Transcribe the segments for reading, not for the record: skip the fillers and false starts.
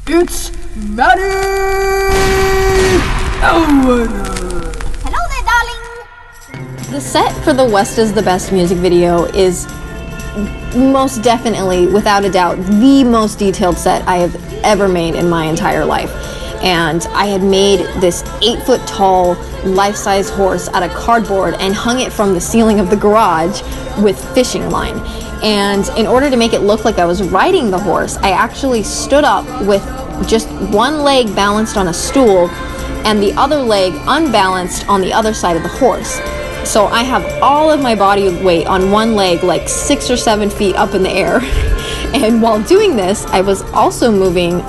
It's Maddy! Ellwanger! Hello there, darling! The set for the West is the Best music video is most definitely, without a doubt, the most detailed set I have ever made in my entire life. And I had made this 8-foot tall, life-size horse out of cardboard and hung it from the ceiling of the garage with fishing line. And in order to make it look like I was riding the horse, I actually stood up with just one leg balanced on a stool and the other leg unbalanced on the other side of the horse. So I have all of my body weight on one leg, like 6 or 7 feet up in the air. And while doing this, I was also moving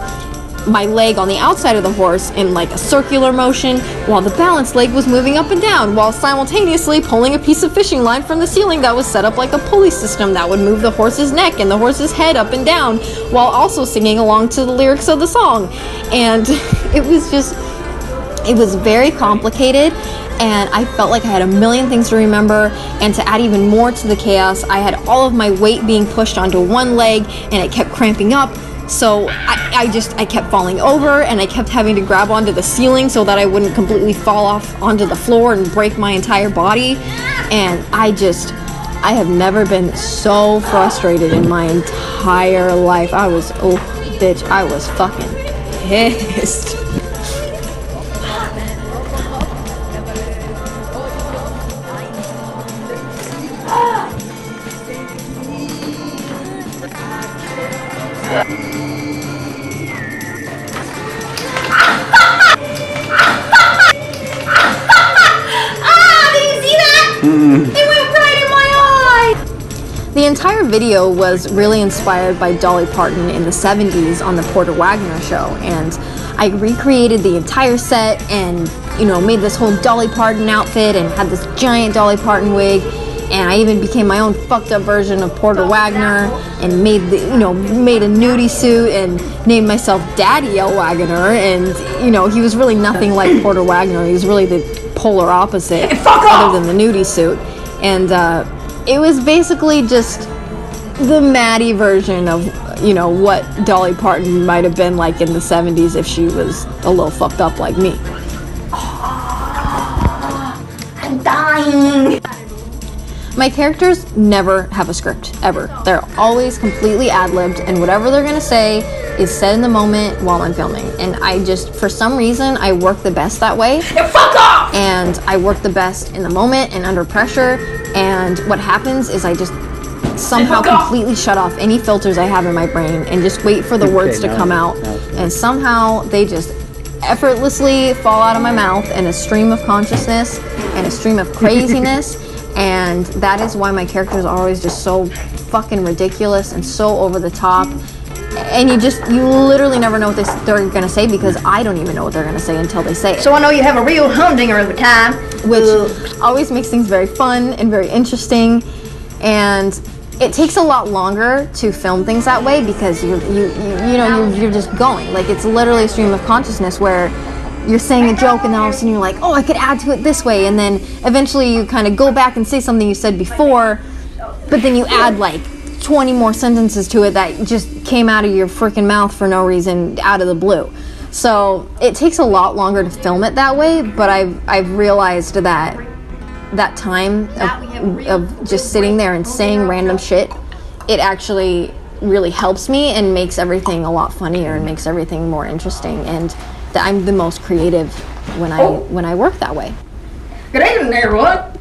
my leg on the outside of the horse in like a circular motion, while the balanced leg was moving up and down, while simultaneously pulling a piece of fishing line from the ceiling that was set up like a pulley system that would move the horse's neck and the horse's head up and down, while also singing along to the lyrics of the song. And it was very complicated, and I felt like I had a million things to remember. And to add even more to the chaos, I had all of my weight being pushed onto one leg and it kept cramping up. So I kept falling over, and I kept having to grab onto the ceiling so that I wouldn't completely fall off onto the floor and break my entire body. And I have never been so frustrated in my entire life. I was fucking pissed. The entire video was really inspired by Dolly Parton in the 70s on the Porter Wagoner show, and I recreated the entire set and, made this whole Dolly Parton outfit and had this giant Dolly Parton wig, and I even became my own fucked up version of Porter Wagoner and made a nudie suit and named myself Daddy Ellwanger. And he was really nothing like Porter Wagoner. He was really the polar opposite, other than the nudie suit. And it was basically just the Maddy version of, what Dolly Parton might have been like in the 70s if she was a little fucked up like me. I'm dying! My characters never have a script, ever. They're always completely ad-libbed, and whatever they're gonna say is said in the moment while I'm filming. And for some reason, I work the best that way. Fuck off! And I work the best in the moment and under pressure. And what happens is I just somehow completely shut off any filters I have in my brain and just wait for the words to come out. And somehow they just effortlessly fall out of my mouth in a stream of consciousness and a stream of craziness. And that is why my characters are always just so fucking ridiculous and so over the top. And you literally never know what they're gonna say, because I don't even know what they're gonna say until they say it. So I know you have a real humdinger every time. Which always makes things very fun and very interesting. And it takes a lot longer to film things that way, because you're just going. Like, it's literally a stream of consciousness where you're saying a joke and then all of a sudden you're like, oh, I could add to it this way, and then eventually you kind of go back and say something you said before, but then you add like 20 more sentences to it that just came out of your freaking mouth for no reason, out of the blue. So it takes a lot longer to film it that way, but I've realized that time of just sitting there and saying random shit, it actually really helps me and makes everything a lot funnier and makes everything more interesting, and that I'm the most creative when I work that way. Good evening, everyone.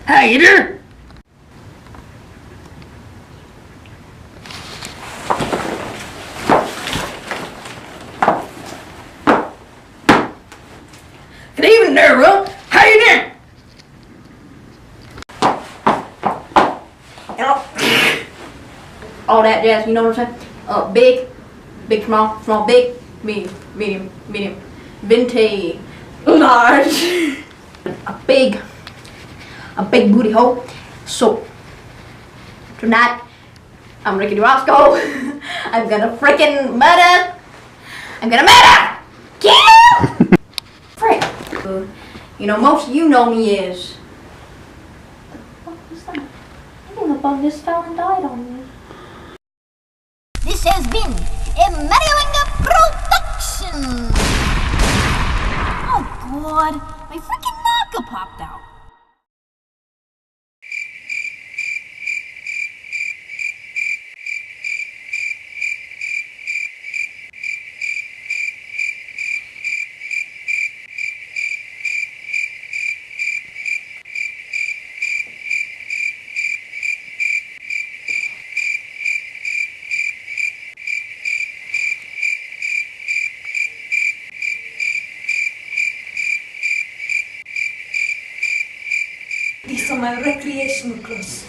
How you doing? Good evening, everyone. How you doing? All that jazz, you know what I'm saying? Big, small, big, medium, vintage, large, a big booty hole. So tonight, I'm Ricky DeRosco. I'm gonna freaking murder. Kill! Frick. Most of you know me as. What the fuck was that? bone just fell and died on me. This has been a Ellwanger production. Oh God, my freaking knocker popped out. These are my recreational clothes.